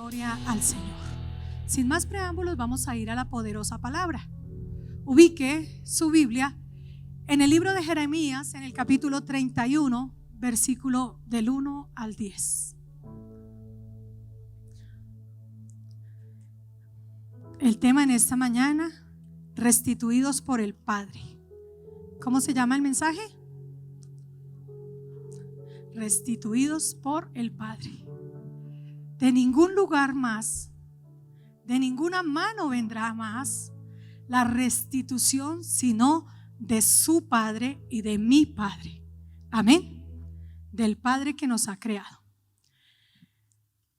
Gloria al Señor. Sin más preámbulos, vamos a ir a la poderosa palabra. Ubique su Biblia en el libro de Jeremías, en el capítulo 31, versículo del 1 al 10. El tema en esta mañana: restituidos por el Padre. ¿Cómo se llama el mensaje? Restituidos por el Padre. De ningún lugar más, de ninguna mano vendrá más la restitución, sino de su Padre y de mi Padre. Amén. Del Padre que nos ha creado.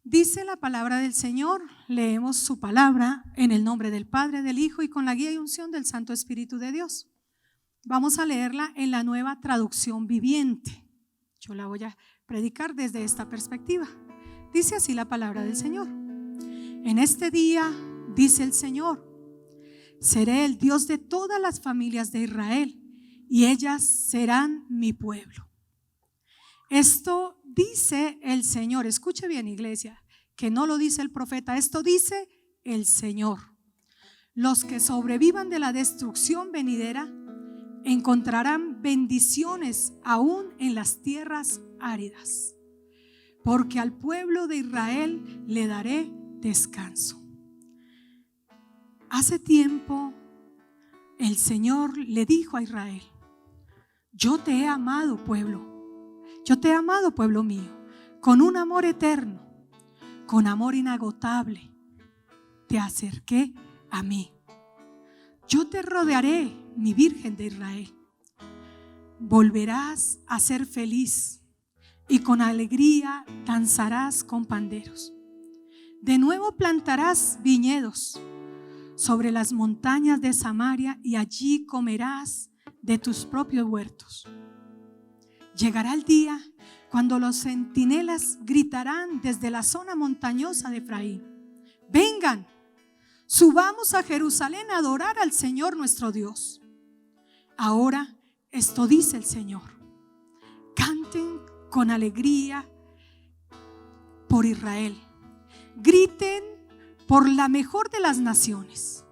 Dice la palabra del Señor. Leemos su palabra en el nombre del Padre, del Hijo y con la guía y unción del Santo Espíritu de Dios. Vamos a leerla en la Nueva Traducción Viviente. Yo la voy a predicar desde esta perspectiva. Dice así la palabra del Señor. En este día, dice el Señor, seré el Dios de todas las familias de Israel y ellas serán mi pueblo. Esto dice el Señor. Escuche bien, iglesia, que no lo dice el profeta, esto dice el Señor. Los que sobrevivan de la destrucción venidera encontrarán bendiciones aún en las tierras áridas, porque al pueblo de Israel le daré descanso. Hace tiempo el Señor le dijo a Israel: yo te he amado, pueblo, yo te he amado, pueblo mío, con un amor eterno, con amor inagotable, te acerqué a mí. Yo te rodearé, mi Virgen de Israel. Volverás a ser feliz y con alegría danzarás con panderos. De nuevo plantarás viñedos sobre las montañas de Samaria y allí comerás de tus propios huertos. Llegará el día cuando los centinelas gritarán desde la zona montañosa de Efraín: vengan, subamos a Jerusalén a adorar al Señor nuestro Dios. Ahora esto dice el Señor: canten con alegría por Israel, griten por la mejor de las naciones,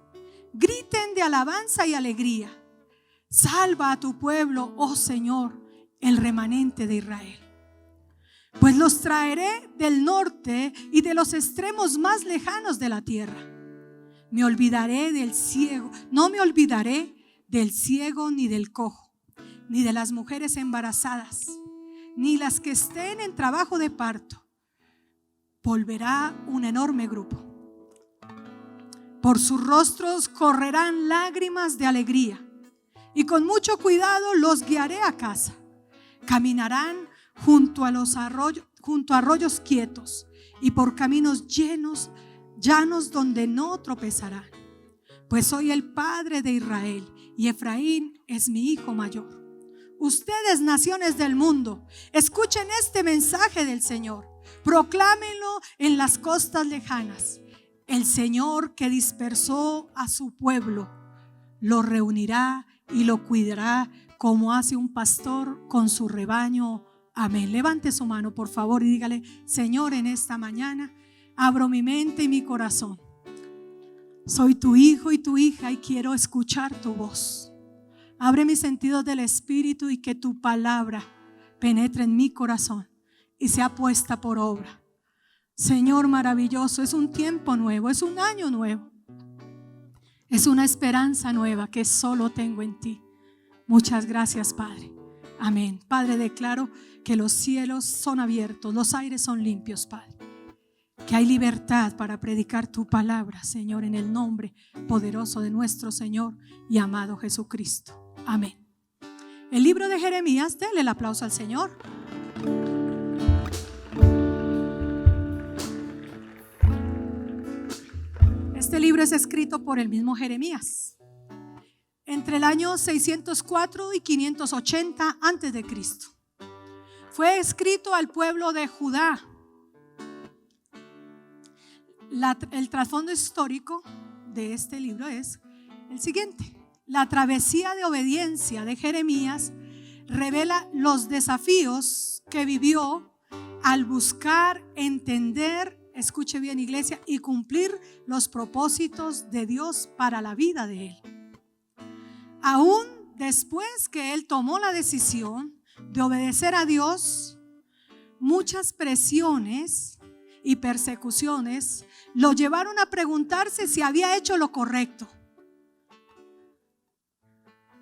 griten de alabanza y alegría. Salva a tu pueblo, oh Señor, el remanente de Israel. Pues los traeré del norte y de los extremos más lejanos de la tierra. Me olvidaré del ciego, no me olvidaré del ciego ni del cojo, ni de las mujeres embarazadas, ni las que estén en trabajo de parto. Volverá un enorme grupo. Por sus rostros correrán lágrimas de alegría, y con mucho cuidado los guiaré a casa. Caminarán junto a arroyos quietos y por caminos llanos donde no tropezarán. Pues soy el Padre de Israel y Efraín es mi hijo mayor. Ustedes, naciones del mundo, escuchen este mensaje del Señor. Proclámenlo en las costas lejanas. El Señor que dispersó a su pueblo lo reunirá y lo cuidará como hace un pastor con su rebaño. Amén. Levante su mano, por favor, y dígale: Señor, en esta mañana abro mi mente y mi corazón. Soy tu hijo y tu hija y quiero escuchar tu voz. Abre mis sentidos del espíritu y que tu palabra penetre en mi corazón y sea puesta por obra. Señor maravilloso, es un tiempo nuevo, es un año nuevo, es una esperanza nueva que solo tengo en ti. Muchas gracias, Padre. Amén. Padre, declaro que los cielos son abiertos, los aires son limpios, Padre. Que hay libertad para predicar tu palabra, Señor, en el nombre poderoso de nuestro Señor y amado Jesucristo. Amén. El libro de Jeremías, denle el aplauso al Señor. Este libro es escrito por el mismo Jeremías entre el año 604 y 580 antes de Cristo. Fue escrito al pueblo de Judá. El trasfondo histórico de este libro es el siguiente: la travesía de obediencia de Jeremías revela los desafíos que vivió al buscar entender escuche bien, iglesia, y cumplir los propósitos de Dios para la vida de él. Aún después que él tomó la decisión de obedecer a Dios, muchas presiones y persecuciones lo llevaron a preguntarse si había hecho lo correcto.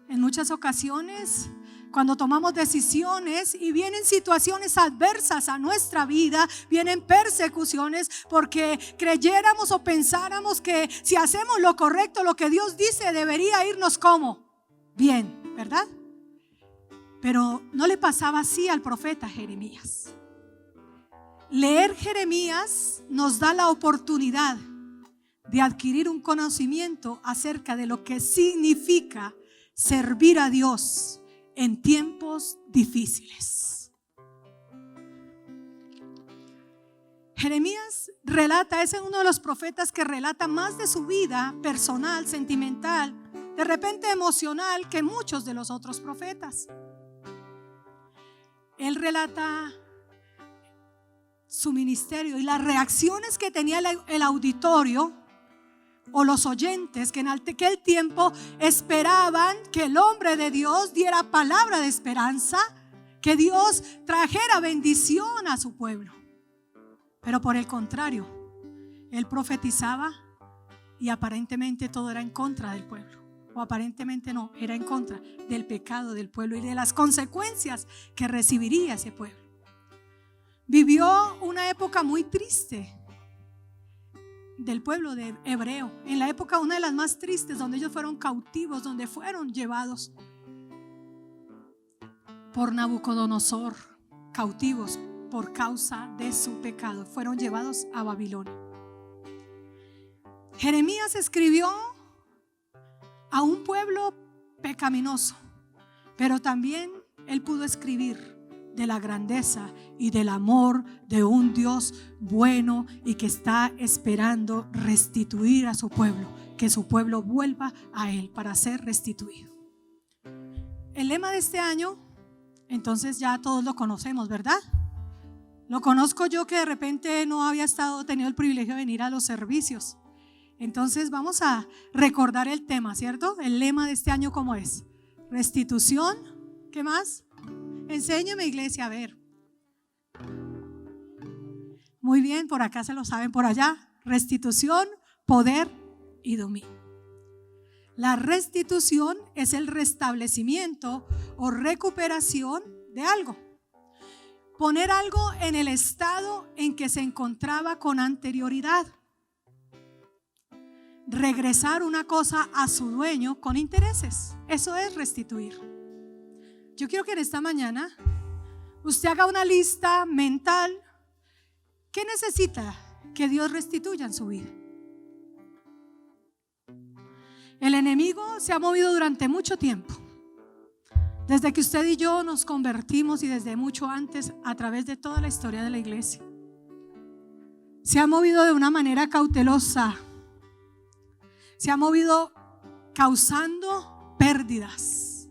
En muchas ocasiones, cuando tomamos decisiones y vienen situaciones adversas a nuestra vida, vienen persecuciones porque creyéramos o pensáramos que si hacemos lo correcto, lo que Dios dice, debería irnos como bien, ¿verdad? Pero no le pasaba así al profeta Jeremías. Leer Jeremías nos da la oportunidad de adquirir un conocimiento acerca de lo que significa servir a Dios en tiempos difíciles. Jeremías relata, es uno de los profetas que relata más de su vida personal, sentimental, de repente emocional, que muchos de los otros profetas. Él relata su ministerio y las reacciones que tenía el auditorio o los oyentes que en aquel tiempo esperaban que el hombre de Dios diera palabra de esperanza, que Dios trajera bendición a su pueblo. Pero por el contrario, él profetizaba y aparentemente todo era en contra del pueblo, o aparentemente no, era en contra del pecado del pueblo y de las consecuencias que recibiría ese pueblo. Vivió una época muy triste del pueblo de hebreo, en la época una de las más tristes, donde ellos fueron cautivos, donde fueron llevados por Nabucodonosor, cautivos por causa de su pecado, fueron llevados a Babilonia. Jeremías escribió a un pueblo pecaminoso, pero también él pudo escribir de la grandeza y del amor de un Dios bueno y que está esperando restituir a su pueblo, que su pueblo vuelva a él para ser restituido. El lema de este año, entonces ya todos lo conocemos, ¿verdad? Lo conozco yo, que de repente no había tenido el privilegio de venir a los servicios. Entonces vamos a recordar el tema, ¿cierto? El lema de este año, ¿cómo es? Restitución, ¿qué más? Enséñeme, iglesia, a ver. Muy bien, por acá se lo saben, por allá. Restitución, poder y dominio. La restitución es el restablecimiento o recuperación de algo. Poner algo en el estado en que se encontraba con anterioridad. Regresar una cosa a su dueño con intereses. Eso es restituir. Yo quiero que en esta mañana usted haga una lista mental. ¿Qué necesita que Dios restituya en su vida? El enemigo se ha movido durante mucho tiempo, desde que usted y yo nos convertimos y desde mucho antes, a través de toda la historia de la iglesia. Se ha movido de una manera cautelosa, se ha movido causando pérdidas,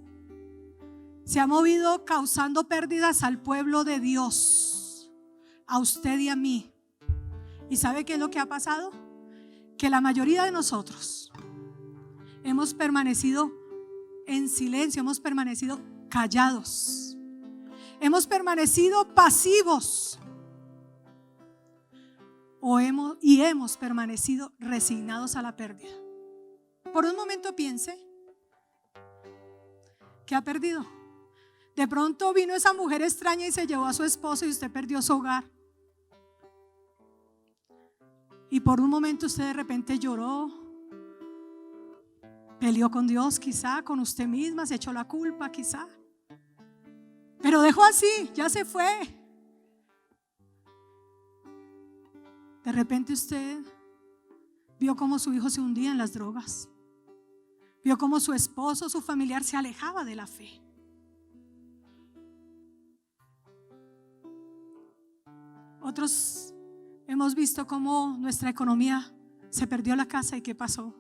se ha movido causando pérdidas al pueblo de Dios, a usted y a mí. ¿Y sabe qué es lo que ha pasado? Que la mayoría de nosotros hemos permanecido en silencio, hemos permanecido callados, hemos permanecido pasivos y hemos permanecido resignados a la pérdida. Por un momento piense que ha perdido. De pronto vino esa mujer extraña y se llevó a su esposo y usted perdió su hogar. Y por un momento usted de repente lloró, peleó con Dios quizá, con usted misma, se echó la culpa quizá. Pero dejó así, ya se fue. De repente usted vio cómo su hijo se hundía en las drogas. Vio cómo su esposo, su familiar se alejaba de la fe. Otros hemos visto cómo nuestra economía se perdió la casa y ¿qué pasó?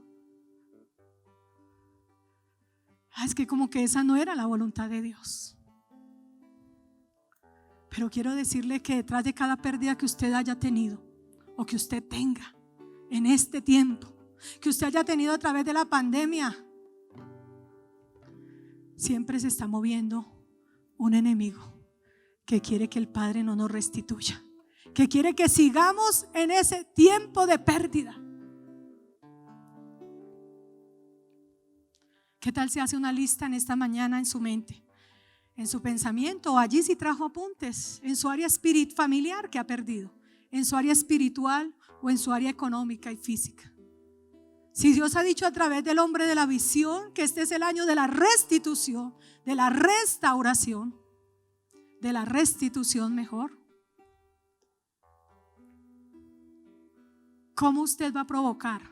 Es que como que esa no era la voluntad de Dios. Pero quiero decirle que detrás de cada pérdida que usted haya tenido o que usted tenga en este tiempo, que usted haya tenido a través de la pandemia, siempre se está moviendo un enemigo que quiere que el Padre no nos restituya, que quiere que sigamos en ese tiempo de pérdida. ¿Qué tal si hace una lista en esta mañana en su mente, en su pensamiento, o allí si trajo apuntes, en su área familiar que ha perdido, en su área espiritual o en su área económica y física? Si Dios ha dicho a través del hombre de la visión que este es el año de la restitución, de la restauración, de la restitución mejor, ¿cómo usted va a provocar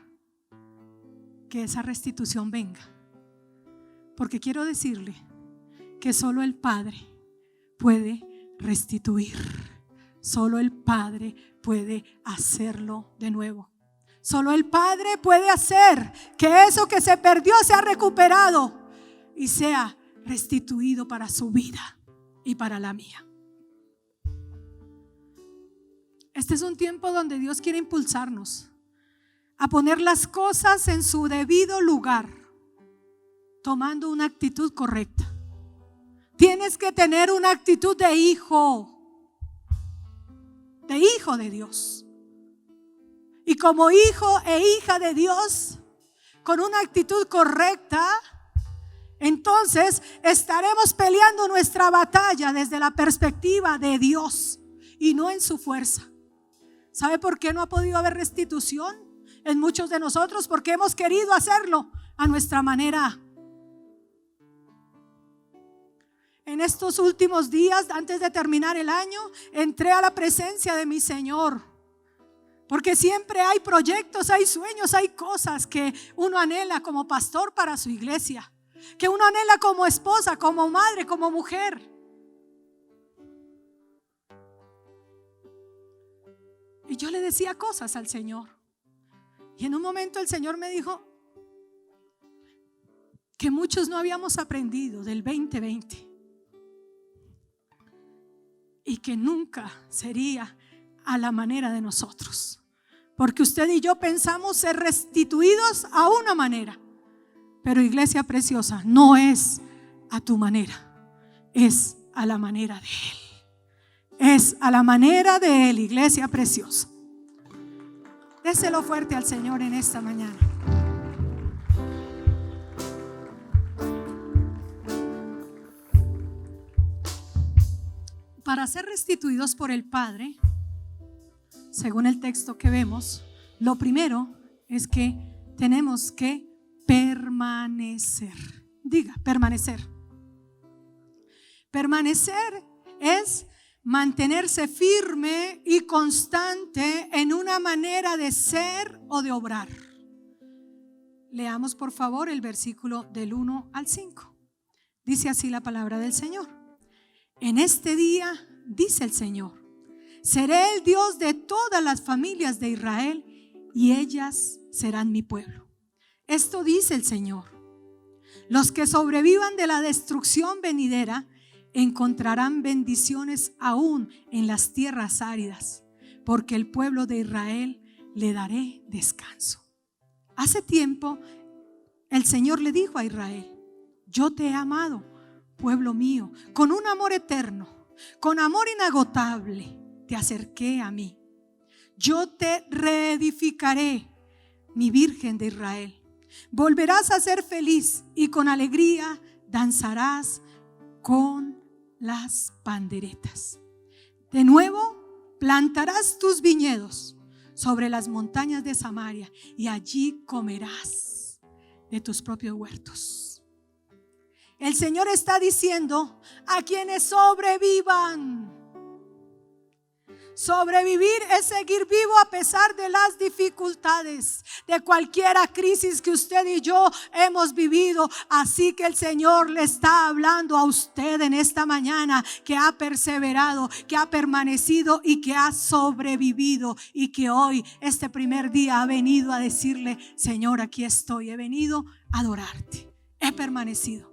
que esa restitución venga? Porque quiero decirle que solo el Padre puede restituir, solo el Padre puede hacerlo de nuevo. Solo el Padre puede hacer que eso que se perdió sea recuperado y sea restituido para su vida y para la mía. Este es un tiempo donde Dios quiere impulsarnos a poner las cosas en su debido lugar, tomando una actitud correcta. Tienes que tener una actitud de hijo de Dios. Y como hijo e hija de Dios, con una actitud correcta, entonces estaremos peleando nuestra batalla desde la perspectiva de Dios y no en su fuerza. ¿Sabe por qué no ha podido haber restitución en muchos de nosotros? Porque hemos querido hacerlo a nuestra manera. En estos últimos días, antes de terminar el año, entré a la presencia de mi Señor. Porque siempre hay proyectos, hay sueños, hay cosas que uno anhela como pastor para su iglesia, que uno anhela como esposa, como madre, como mujer. Y yo le decía cosas al Señor. Y en un momento el Señor me dijo que muchos no habíamos aprendido del 2020 y que nunca sería a la manera de nosotros, porque usted y yo pensamos ser restituidos a una manera, pero iglesia preciosa, no es a tu manera, es a la manera de Él. Es a la manera de Él, iglesia preciosa. Déselo fuerte al Señor en esta mañana. Para ser restituidos por el Padre, según el texto que vemos, lo primero es que tenemos que permanecer. Diga, permanecer. Permanecer es mantenerse firme y constante en una manera de ser o de obrar. Leamos por favor el versículo del 1 al 5. Dice así la palabra del Señor. En este día, dice el Señor, seré el Dios de todas las familias de Israel y ellas serán mi pueblo. Esto dice el Señor. Los que sobrevivan de la destrucción venidera encontrarán bendiciones aún en las tierras áridas, porque el pueblo de Israel le daré descanso. Hace tiempo el Señor le dijo a Israel: yo te he amado, pueblo mío, con un amor eterno, con amor inagotable te acerqué a mí. Yo te reedificaré, mi Virgen de Israel. Volverás a ser feliz y con alegría danzarás con las panderetas. De nuevo plantarás tus viñedos sobre las montañas de Samaria y allí comerás de tus propios huertos. El Señor está diciendo a quienes sobrevivan. Sobrevivir es seguir vivo a pesar de las dificultades, de cualquier crisis que usted y yo hemos vivido. Así que el Señor le está hablando a usted en esta mañana, que ha perseverado, que ha permanecido y que ha sobrevivido, y que hoy, este primer día, ha venido a decirle: Señor, aquí estoy, he venido a adorarte, he permanecido.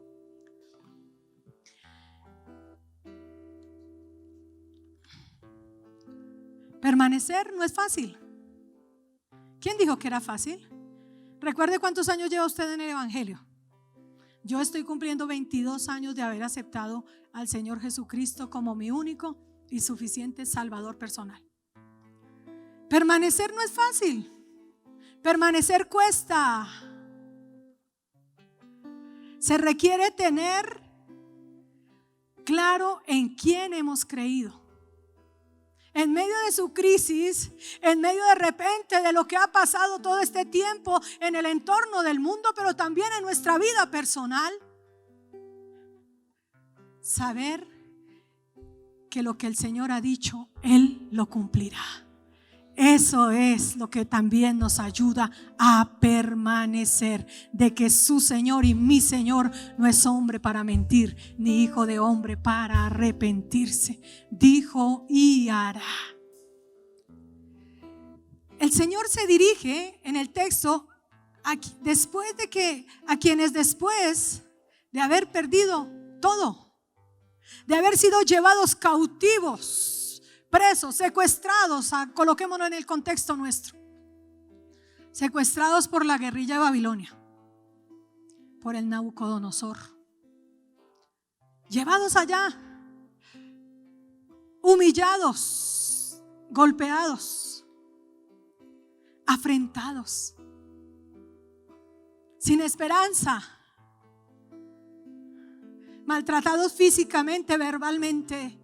Permanecer no es fácil. ¿Quién dijo que era fácil? Recuerde cuántos años lleva usted en el Evangelio. Yo estoy cumpliendo 22 años de haber aceptado al Señor Jesucristo como mi único y suficiente Salvador personal. Permanecer no es fácil. Permanecer cuesta. Se requiere tener claro en quién hemos creído. En medio de su crisis, en medio de repente de lo que ha pasado todo este tiempo en el entorno del mundo, pero también en nuestra vida personal, saber que lo que el Señor ha dicho, Él lo cumplirá. Eso es lo que también nos ayuda a permanecer, de que su Señor y mi Señor no es hombre para mentir, ni hijo de hombre para arrepentirse. Dijo y hará. El Señor se dirige en el texto después de que a quienes después de haber perdido todo, de haber sido llevados cautivos, presos, secuestrados, coloquémonos en el contexto nuestro, secuestrados por la guerrilla de Babilonia, por el Nabucodonosor, llevados allá, humillados, golpeados, afrentados, sin esperanza, maltratados físicamente, verbalmente.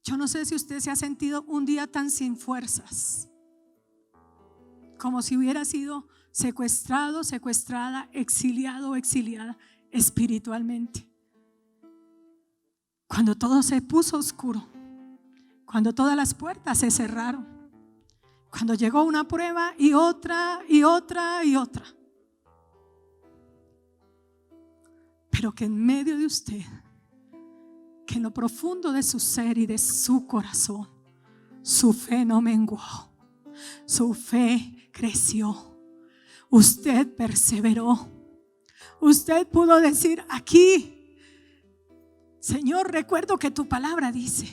Yo no sé si usted se ha sentido un día tan sin fuerzas, como si hubiera sido secuestrado, secuestrada, exiliado o exiliada espiritualmente. Cuando todo se puso oscuro, cuando todas las puertas se cerraron, cuando llegó una prueba y otra y otra y otra. Pero que en medio de usted, que en lo profundo de su ser y de su corazón, su fe no menguó, su fe creció. Usted perseveró. Usted pudo decir aquí: Señor, recuerdo que tu palabra dice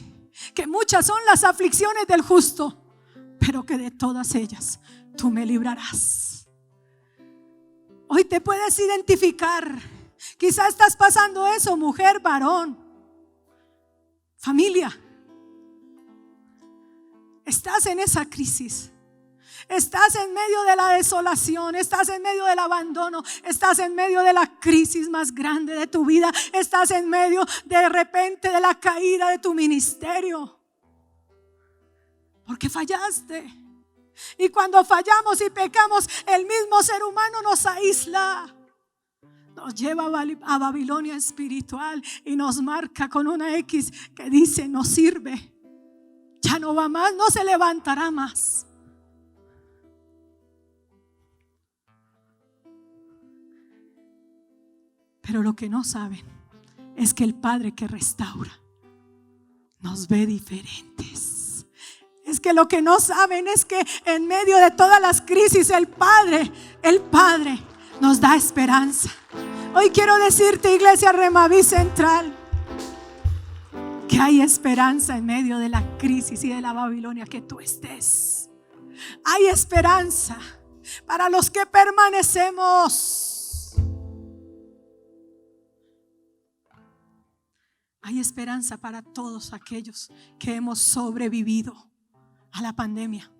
que muchas son las aflicciones del justo, pero que de todas ellas tú me librarás. Hoy te puedes identificar. Quizás estás pasando eso, mujer, varón, familia. Estás en esa crisis. Estás en medio de la desolación, estás en medio del abandono, estás en medio de la crisis más grande de tu vida, estás en medio de repente de la caída de tu ministerio, porque fallaste. Y cuando fallamos y pecamos, el mismo ser humano nos aísla, nos lleva a Babilonia espiritual y nos marca con una X que dice: no sirve, ya no va más, no se levantará más. Pero lo que no saben es que el Padre que restaura nos ve diferentes. Es que lo que no saben es que en medio de todas las crisis el Padre nos da esperanza. Hoy quiero decirte, Iglesia Remaví Central, que hay esperanza en medio de la crisis y de la Babilonia que tú estés. Hay esperanza para los que permanecemos. Hay esperanza para todos aquellos que hemos sobrevivido a la pandemia,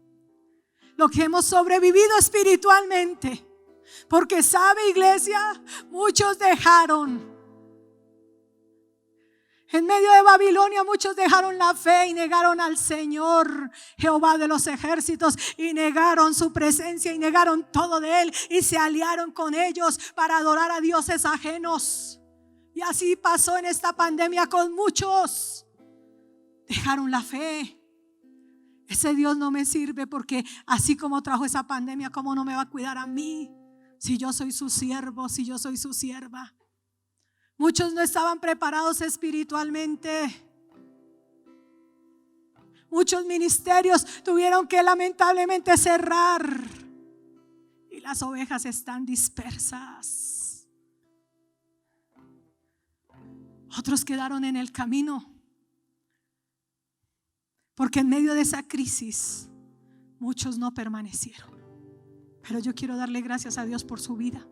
lo que hemos sobrevivido espiritualmente. Porque sabe, iglesia, muchos dejaron. En medio de Babilonia muchos dejaron la fe y negaron al Señor Jehová de los ejércitos, y negaron su presencia y negaron todo de Él, y se aliaron con ellos para adorar a dioses ajenos. Y así pasó en esta pandemia con muchos. Dejaron la fe. Ese Dios no me sirve, porque así como trajo esa pandemia, ¿cómo no me va a cuidar a mí? Si yo soy su siervo, si yo soy su sierva. Muchos no estaban preparados espiritualmente. Muchos ministerios tuvieron que lamentablemente cerrar, y las ovejas están dispersas. Otros quedaron en el camino, porque en medio de esa crisis muchos no permanecieron. Pero yo quiero darle gracias a Dios por su vida.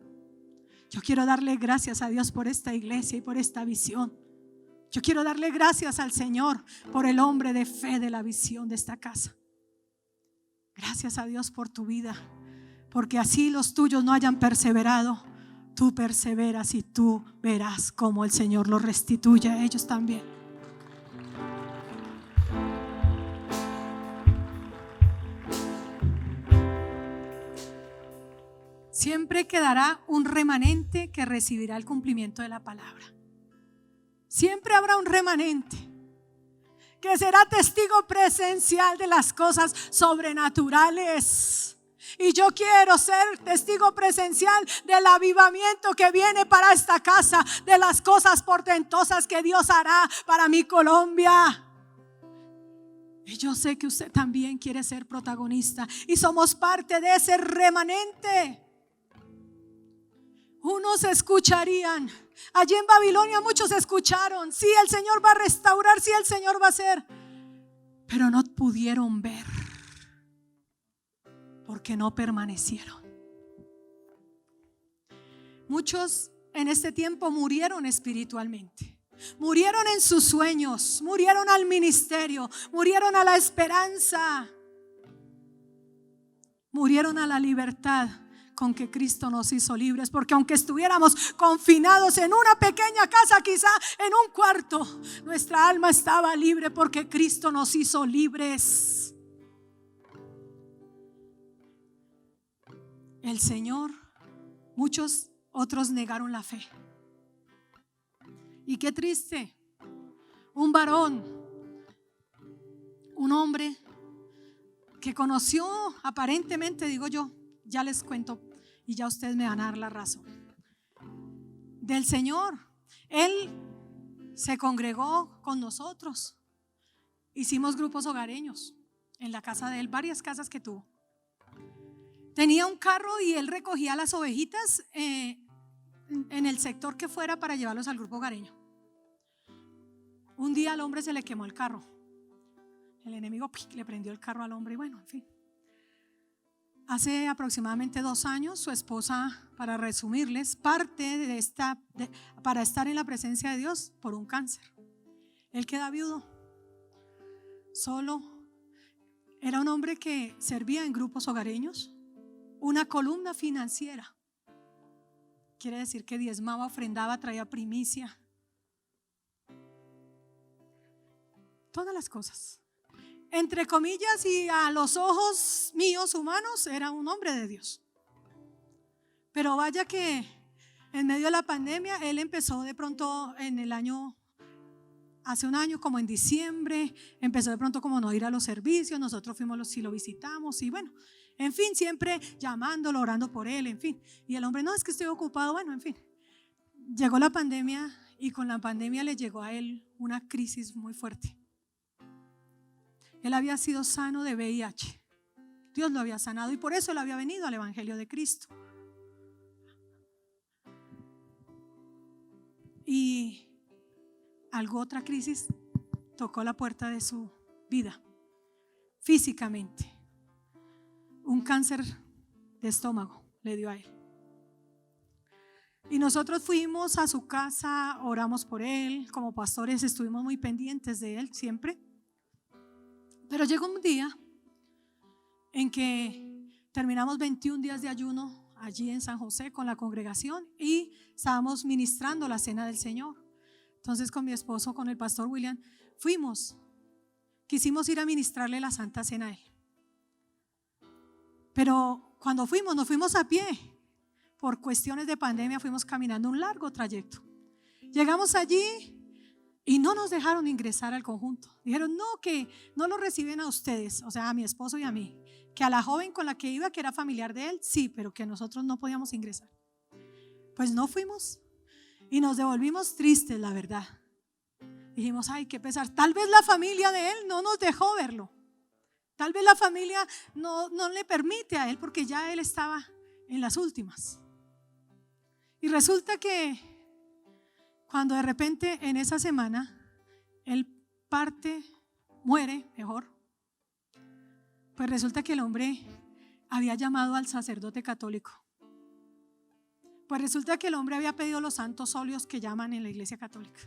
Yo quiero darle gracias a Dios por esta iglesia y por esta visión. Yo quiero darle gracias al Señor por el hombre de fe de la visión de esta casa. Gracias a Dios por tu vida, porque así los tuyos no hayan perseverado, tú perseveras y tú verás cómo el Señor los restituye a ellos también. Siempre quedará un remanente que recibirá el cumplimiento de la palabra. Siempre habrá un remanente que será testigo presencial de las cosas sobrenaturales. Y yo quiero ser testigo presencial del avivamiento que viene para esta casa, de las cosas portentosas que Dios hará para mi Colombia. Y yo sé que usted también quiere ser protagonista y somos parte de ese remanente. Unos escucharían. Allí en Babilonia muchos escucharon. Sí, el Señor va a restaurar, sí, el Señor va a hacer. Pero no pudieron ver porque no permanecieron. Muchos en este tiempo murieron espiritualmente. Murieron en sus sueños, murieron al ministerio, murieron a la esperanza, murieron a la libertad con que Cristo nos hizo libres. Porque aunque estuviéramos confinados en una pequeña casa, quizá en un cuarto, nuestra alma estaba libre porque Cristo nos hizo libres. El Señor, muchos otros negaron la fe. Y qué triste, un varón, un hombre que conoció aparentemente, digo yo, ya les cuento y ya ustedes me van a dar la razón, del Señor. Él se congregó con nosotros, hicimos grupos hogareños en la casa de él, varias casas que tuvo. Tenía un carro y él recogía las ovejitas en el sector que fuera para llevarlos al grupo hogareño. Un día al hombre se le quemó el carro. El enemigo le prendió el carro al hombre y bueno, en fin. Hace aproximadamente 2 años su esposa, para resumirles, parte para estar en la presencia de Dios por un cáncer. Él queda viudo, solo. Era un hombre que servía en grupos hogareños, una columna financiera. Quiere decir que diezmaba, ofrendaba, traía primicia, todas las cosas. Entre comillas y a los ojos míos humanos era un hombre de Dios. Pero vaya que en medio de la pandemia él empezó de pronto hace un año, como en diciembre, empezó de pronto como no ir a los servicios. Nosotros fuimos, lo visitamos y bueno, en fin, siempre llamándolo, orando por él, en fin. Y el hombre, no, es que estoy ocupado, bueno, en fin. Llegó la pandemia y con la pandemia le llegó a él una crisis muy fuerte. Él había sido sano de VIH. Dios lo había sanado y por eso él había venido al Evangelio de Cristo. Y otra crisis tocó la puerta de su vida físicamente. Un cáncer de estómago le dio a él. Y nosotros fuimos a su casa, oramos por él. Como pastores estuvimos muy pendientes de él siempre. Pero llegó un día en que terminamos 21 días de ayuno allí en San José con la congregación y estábamos ministrando la cena del Señor. Entonces con mi esposo, con el pastor William, quisimos ir a ministrarle la Santa Cena a él. Pero cuando nos fuimos a pie. Por cuestiones de pandemia fuimos caminando un largo trayecto. Llegamos allí y no nos dejaron ingresar al conjunto. Dijeron no, que no lo reciben a ustedes, o sea a mi esposo y a mí. Que a la joven con la que iba, que era familiar de él, sí, pero que nosotros no podíamos ingresar. Pues no fuimos y nos devolvimos tristes, la verdad. Dijimos, ay, qué pesar. Tal vez la familia de él no nos dejó verlo. Tal vez la familia no le permite a él porque ya él estaba en las últimas. Y resulta que cuando de repente en esa semana él muere, mejor, Pues resulta que el hombre había llamado al sacerdote católico. Pues resulta que el hombre había pedido los santos óleos que llaman en la iglesia católica.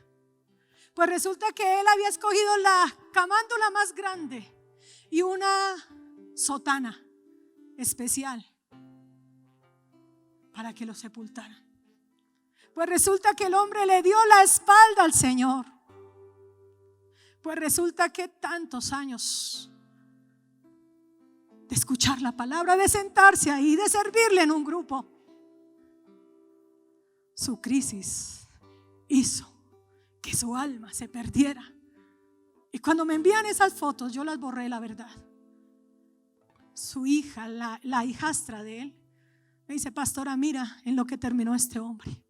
Pues resulta que él había escogido la camándula más grande y una sotana especial para que lo sepultaran. Pues resulta que el hombre le dio la espalda al Señor. Pues resulta que tantos años de escuchar la palabra, de sentarse ahí, de servirle en un grupo, su crisis hizo que su alma se perdiera. Y cuando me envían esas fotos, yo las borré, la verdad. Su hija, la hijastra de él, me dice: pastora, mira en lo que terminó este hombre.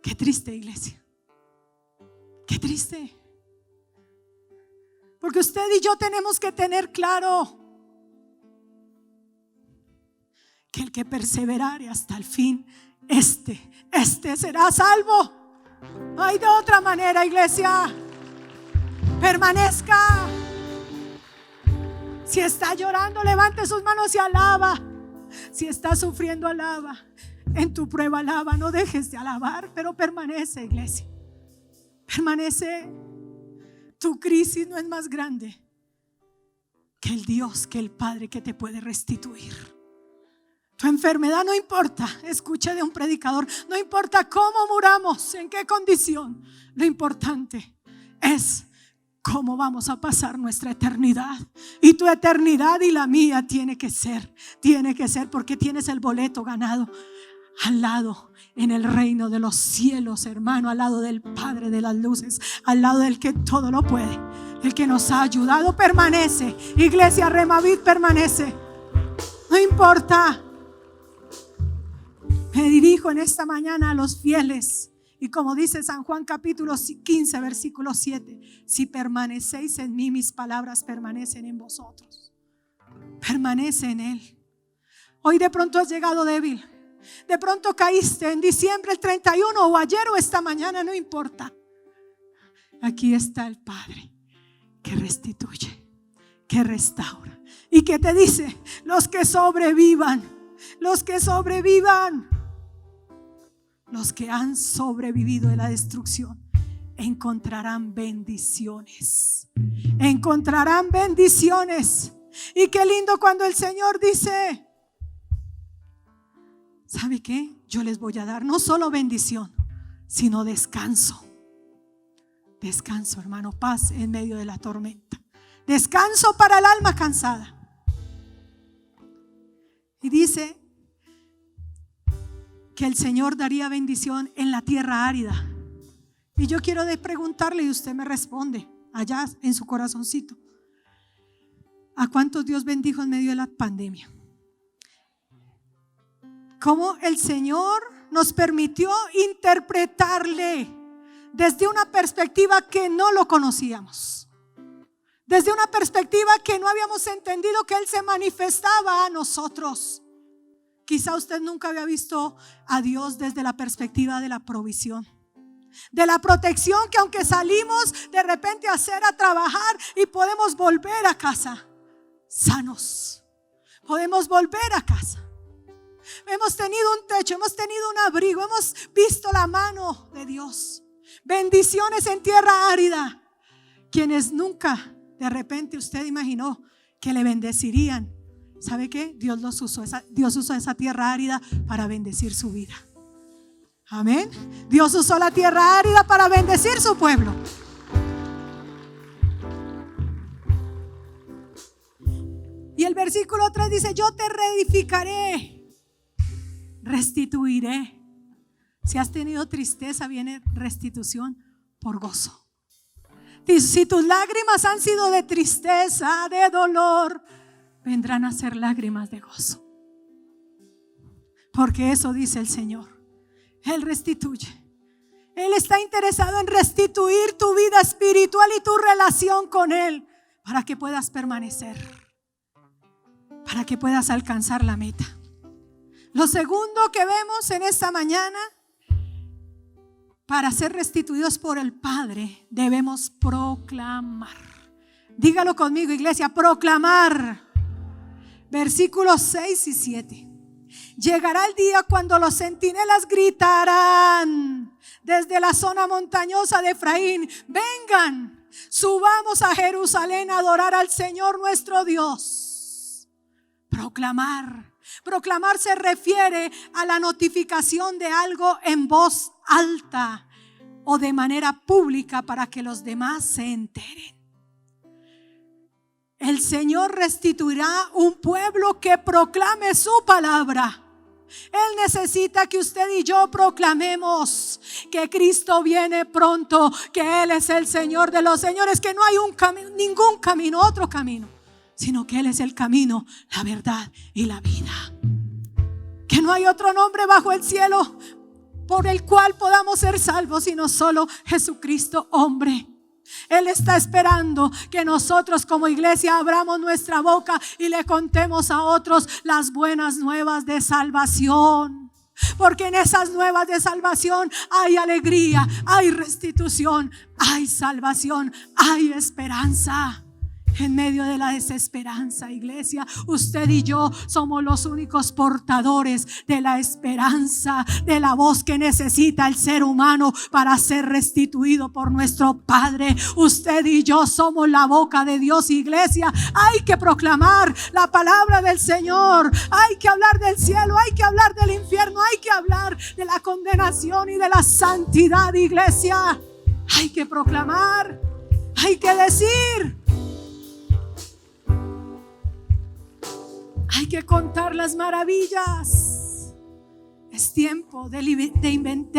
Qué triste, iglesia. Qué triste. Porque usted y yo tenemos que tener claro que el que perseverare hasta el fin, este será salvo. No hay de otra manera, iglesia. Permanezca. Si está llorando, levante sus manos y alaba. Si está sufriendo, alaba. En tu prueba, alaba. No dejes de alabar, pero permanece, iglesia. Permanece. Tu crisis no es más grande que el Dios, que el Padre que te puede restituir. Tu enfermedad no importa, escuché de un predicador, no importa cómo muramos, en qué condición. Lo importante es cómo vamos a pasar nuestra eternidad. Y tu eternidad y la mía tiene que ser porque tienes el boleto ganado al lado en el reino de los cielos, hermano, al lado del Padre de las luces, al lado del que todo lo puede, el que nos ha ayudado. Permanece, iglesia Remavid, permanece. No importa. Me dirijo en esta mañana a los fieles, y como dice San Juan capítulo 15 versículo 7: si permanecéis en mí, mis palabras permanecen en vosotros. Permanece en Él. Hoy de pronto has llegado débil, de pronto caíste en diciembre el 31 o ayer o esta mañana, no importa. Aquí está el Padre que restituye, que restaura y que te dice: los que sobrevivan, los que sobrevivan, los que han sobrevivido de la destrucción, encontrarán bendiciones. Encontrarán bendiciones. Y qué lindo cuando el Señor dice: ¿sabe qué? Yo les voy a dar no solo bendición, sino descanso. Descanso, hermano, paz en medio de la tormenta. Descanso para el alma cansada. Y dice que el Señor daría bendición en la tierra árida. Y yo quiero preguntarle, y usted me responde allá en su corazoncito: ¿a cuántos Dios bendijo en medio de la pandemia? ¿Cómo el Señor nos permitió interpretarle desde una perspectiva que no lo conocíamos? Desde una perspectiva que no habíamos entendido que Él se manifestaba a nosotros. Quizá usted nunca había visto a Dios desde la perspectiva de la provisión, de la protección, que aunque salimos de repente a trabajar y podemos volver a casa sanos, podemos volver a casa. Hemos tenido un techo, hemos tenido un abrigo, hemos visto la mano de Dios. Bendiciones en tierra árida. Quienes nunca de repente usted imaginó que le bendecirían, ¿sabe qué? Dios usó esa tierra árida para bendecir su vida. Amén. Dios usó la tierra árida para bendecir su pueblo. Y el versículo 3 dice: yo te reedificaré, restituiré. Si has tenido tristeza, viene restitución por gozo. Si tus lágrimas han sido de tristeza, de dolor, vendrán a ser lágrimas de gozo. Porque eso dice el Señor. Él restituye. Él está interesado en restituir tu vida espiritual y tu relación con Él, para que puedas permanecer, para que puedas alcanzar la meta. Lo segundo que vemos en esta mañana: para ser restituidos por el Padre debemos proclamar. Dígalo conmigo, iglesia, proclamar. Versículos 6 y 7. Llegará el día cuando los centinelas gritarán desde la zona montañosa de Efraín: vengan, subamos a Jerusalén a adorar al Señor nuestro Dios. Proclamar. Proclamar se refiere a la notificación de algo en voz alta o de manera pública para que los demás se enteren. El Señor restituirá un pueblo que proclame su palabra. Él necesita que usted y yo proclamemos que Cristo viene pronto, que Él es el Señor de los señores, que no hay ningún camino, otro camino, sino que Él es el camino, la verdad y la vida. Que no hay otro nombre bajo el cielo por el cual podamos ser salvos, sino solo Jesucristo, hombre. Él está esperando que nosotros como iglesia abramos nuestra boca y le contemos a otros las buenas nuevas de salvación. Porque en esas nuevas de salvación hay alegría, hay restitución, hay salvación, hay esperanza. En medio de la desesperanza, iglesia, usted y yo somos los únicos portadores de la esperanza, de la voz que necesita el ser humano para ser restituido por nuestro Padre. Usted y yo somos la boca de Dios, iglesia. Hay que proclamar la palabra del Señor. Hay que hablar del cielo, hay que hablar del infierno, hay que hablar de la condenación y de la santidad, iglesia. Hay que proclamar, hay que decir. Hay que contar las maravillas. Es tiempo de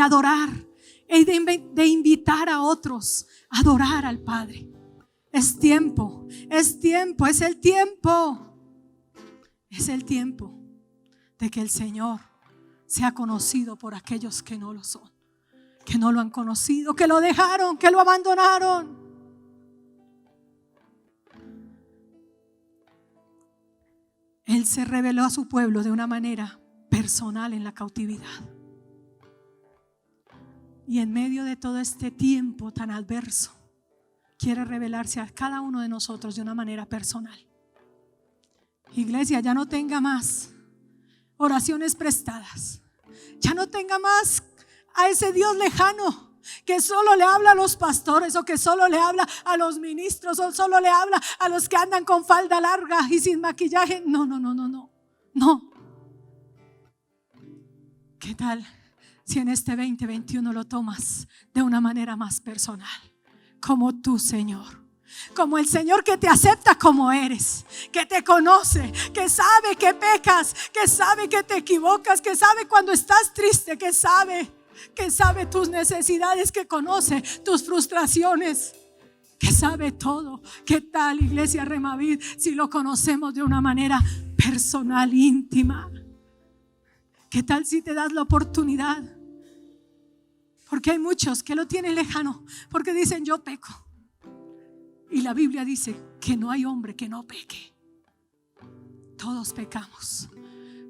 adorar y de invitar a otros a adorar al Padre. Es tiempo, es el tiempo. Es el tiempo de que el Señor sea conocido por aquellos que no lo son, que no lo han conocido, que lo dejaron, que lo abandonaron. Él se reveló a su pueblo de una manera personal en la cautividad. Y en medio de todo este tiempo tan adverso, quiere revelarse a cada uno de nosotros de una manera personal. Iglesia, ya no tenga más oraciones prestadas. Ya no tenga más a ese Dios lejano que solo le habla a los pastores, o que solo le habla a los ministros, o solo le habla a los que andan con falda larga y sin maquillaje. No. ¿Qué tal si en este 2021 lo tomas de una manera más personal? Como tu Señor, como el Señor que te acepta como eres, que te conoce, que sabe que pecas, que sabe que te equivocas, que sabe cuando estás triste, que sabe tus necesidades, que conoce tus frustraciones, que sabe todo. ¿Qué tal, iglesia Remavid, si lo conocemos de una manera personal, íntima? ¿Qué tal si te das la oportunidad? Porque hay muchos que lo tienen lejano, porque dicen: yo peco. Y la Biblia dice que no hay hombre que no peque. Todos pecamos,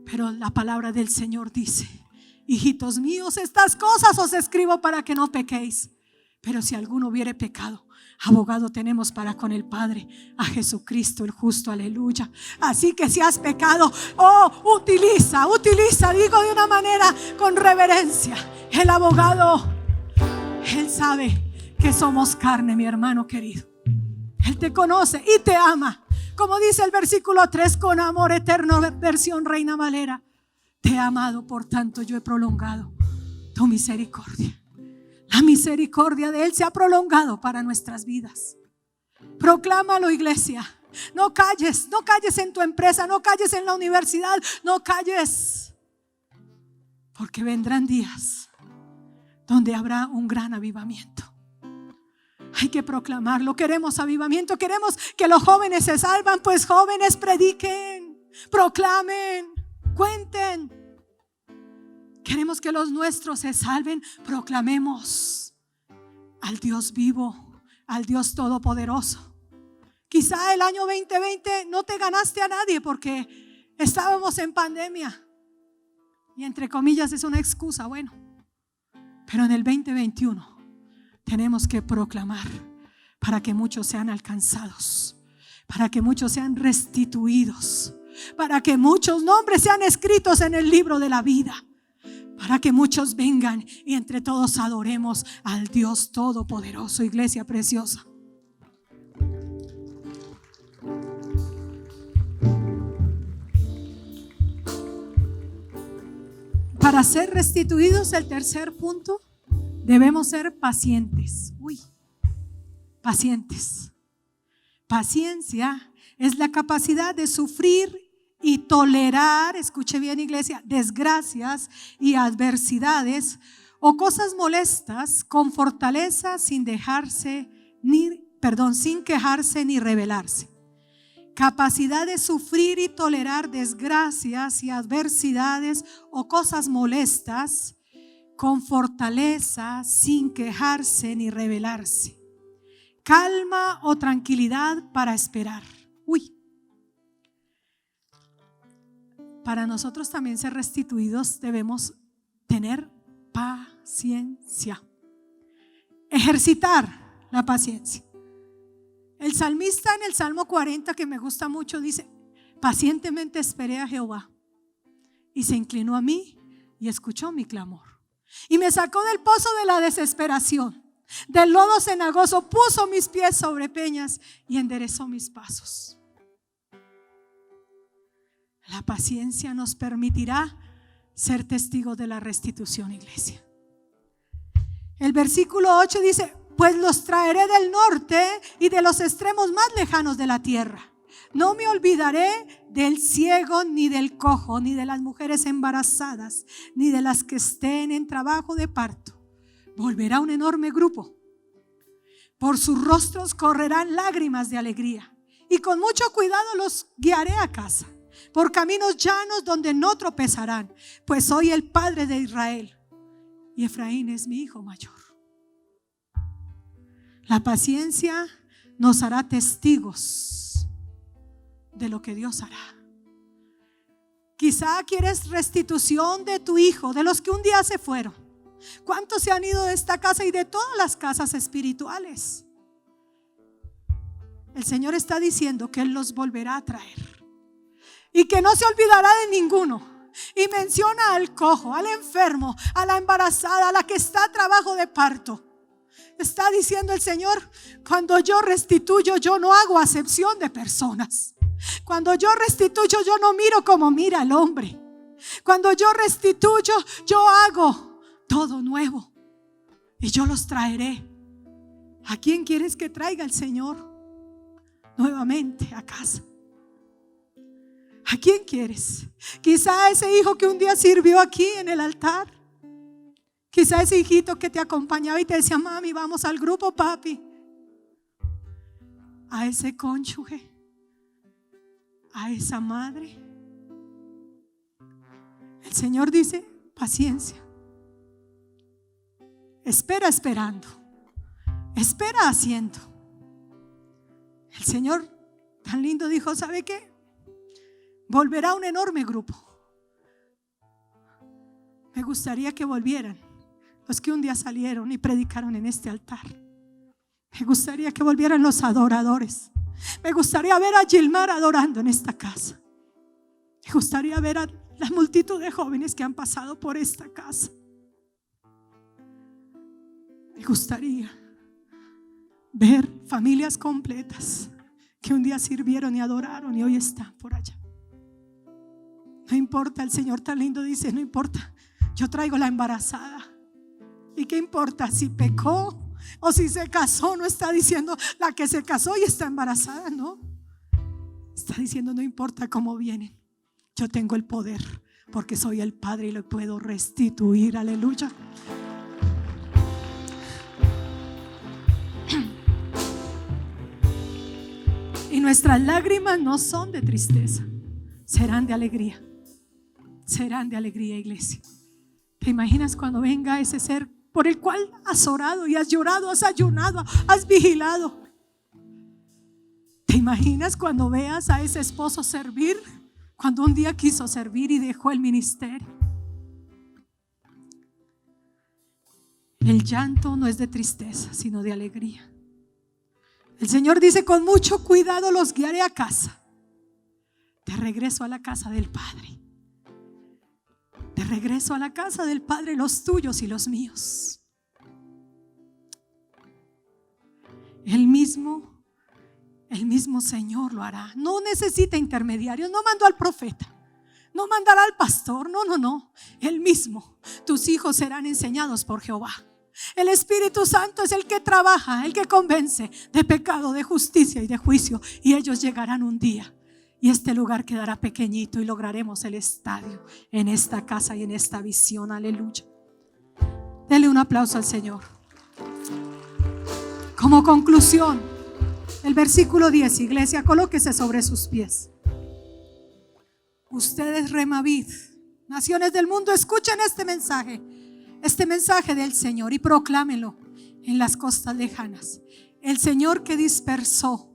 pero la palabra del Señor dice: hijitos míos, estas cosas os escribo para que no pequéis. Pero si alguno hubiere pecado, abogado tenemos para con el Padre, a Jesucristo el justo, aleluya. Así que si has pecado, utiliza, digo de una manera con reverencia, el abogado. Él sabe que somos carne, mi hermano querido. Él te conoce y te ama, como dice el versículo 3, con amor eterno, versión Reina Valera. Te he amado, por tanto yo he prolongado tu misericordia. La misericordia de Él se ha prolongado para nuestras vidas. Proclámalo, iglesia. No calles en tu empresa, no calles en la universidad, no calles. Porque vendrán días donde habrá un gran avivamiento. Hay que proclamarlo. Queremos avivamiento, queremos que los jóvenes se salvan. Pues jóvenes, prediquen, proclamen, cuenten. Queremos que los nuestros se salven. Proclamemos al Dios vivo, al Dios todopoderoso. Quizá el año 2020 no te ganaste a nadie porque estábamos en pandemia, y entre comillas es una excusa. Bueno, pero en el 2021 tenemos que proclamar para que muchos sean alcanzados para que muchos sean restituidos, para que muchos nombres sean escritos en el libro de la vida, para que muchos vengan y entre todos adoremos al Dios Todopoderoso. Iglesia preciosa, para ser restituidos, el tercer punto, debemos ser pacientes. Pacientes. Paciencia es la capacidad de sufrir y tolerar, escuche bien, iglesia, desgracias y adversidades o cosas molestas con fortaleza, sin quejarse ni rebelarse. Capacidad de sufrir y tolerar desgracias y adversidades o cosas molestas con fortaleza, sin quejarse ni rebelarse. Calma o tranquilidad para esperar. Para nosotros también ser restituidos debemos tener paciencia. Ejercitar la paciencia. El salmista en el Salmo 40, que me gusta mucho, dice: pacientemente esperé a Jehová y se inclinó a mí y escuchó mi clamor y me sacó del pozo de la desesperación, del lodo cenagoso, puso mis pies sobre peñas y enderezó mis pasos. La paciencia nos permitirá ser testigos de la restitución, iglesia. El versículo 8 dice: pues los traeré del norte y de los extremos más lejanos de la tierra. No me olvidaré del ciego, ni del cojo, ni de las mujeres embarazadas, ni de las que estén en trabajo de parto. Volverá un enorme grupo. Por sus rostros correrán lágrimas de alegría, y con mucho cuidado los guiaré a casa, por caminos llanos donde no tropezarán, pues soy el padre de Israel y Efraín es mi hijo mayor. La paciencia nos hará testigos de lo que Dios hará. Quizá quieres restitución de tu hijo, de los que un día se fueron. ¿Cuántos se han ido de esta casa y de todas las casas espirituales? El Señor está diciendo que Él los volverá a traer y que no se olvidará de ninguno. Y menciona al cojo, al enfermo, a la embarazada, a la que está a trabajo de parto. Está diciendo el Señor: cuando yo restituyo, yo no hago acepción de personas. Cuando yo restituyo, yo no miro como mira el hombre. Cuando yo restituyo, yo hago todo nuevo y yo los traeré. ¿A quién quieres que traiga el Señor nuevamente a casa? ¿A quién quieres? Quizá ese hijo que un día sirvió aquí en el altar. Quizá ese hijito que te acompañaba y te decía: mami, vamos al grupo, papi. A ese cónyuge, a esa madre. El Señor dice: paciencia. Espera esperando. Espera haciendo. El Señor tan lindo dijo: ¿sabe qué? Volverá un enorme grupo. Me gustaría que volvieran los que un día salieron y predicaron en este altar. Me gustaría que volvieran los adoradores. Me gustaría ver a Gilmar adorando en esta casa. Me gustaría ver a la multitud de jóvenes que han pasado por esta casa. Me gustaría ver familias completas que un día sirvieron y adoraron y hoy están por allá. No importa, el Señor tan lindo dice: no importa, yo traigo la embarazada. ¿Y qué importa si pecó o si se casó? No está diciendo la que se casó y está embarazada, no. Está diciendo: no importa cómo vienen, yo tengo el poder porque soy el Padre y lo puedo restituir. Aleluya. Y nuestras lágrimas no son de tristeza, serán de alegría. Serán de alegría, iglesia. ¿Te imaginas cuando venga ese ser por el cual has orado y has llorado, has ayunado, has vigilado? ¿Te imaginas cuando veas a ese esposo servir, cuando un día quiso servir y dejó el ministerio? El llanto no es de tristeza, sino de alegría. El Señor dice: con mucho cuidado los guiaré a casa. De regreso a la casa del Padre. De regreso a la casa del Padre, los tuyos y los míos. El mismo Señor lo hará. No necesita intermediarios. No mandó al profeta, no mandará al pastor. No. Él mismo. Tus hijos serán enseñados por Jehová. El Espíritu Santo es el que trabaja, el que convence de pecado, de justicia y de juicio. Y ellos llegarán un día y este lugar quedará pequeñito y lograremos el estadio en esta casa y en esta visión. Aleluya. Dele un aplauso al Señor. Como conclusión, el versículo 10, iglesia, colóquese sobre sus pies. Ustedes, Remavid, naciones del mundo, escuchen este mensaje del Señor y proclámenlo en las costas lejanas. El Señor que dispersó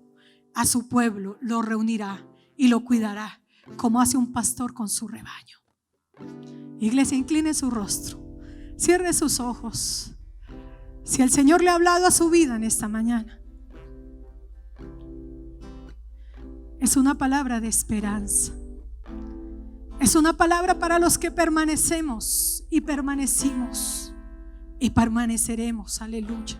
a su pueblo lo reunirá y lo cuidará como hace un pastor con su rebaño. Iglesia, incline su rostro, cierre sus ojos. Si el Señor le ha hablado a su vida en esta mañana, es una palabra de esperanza. Es una palabra para los que permanecemos y permanecimos y permaneceremos. Aleluya.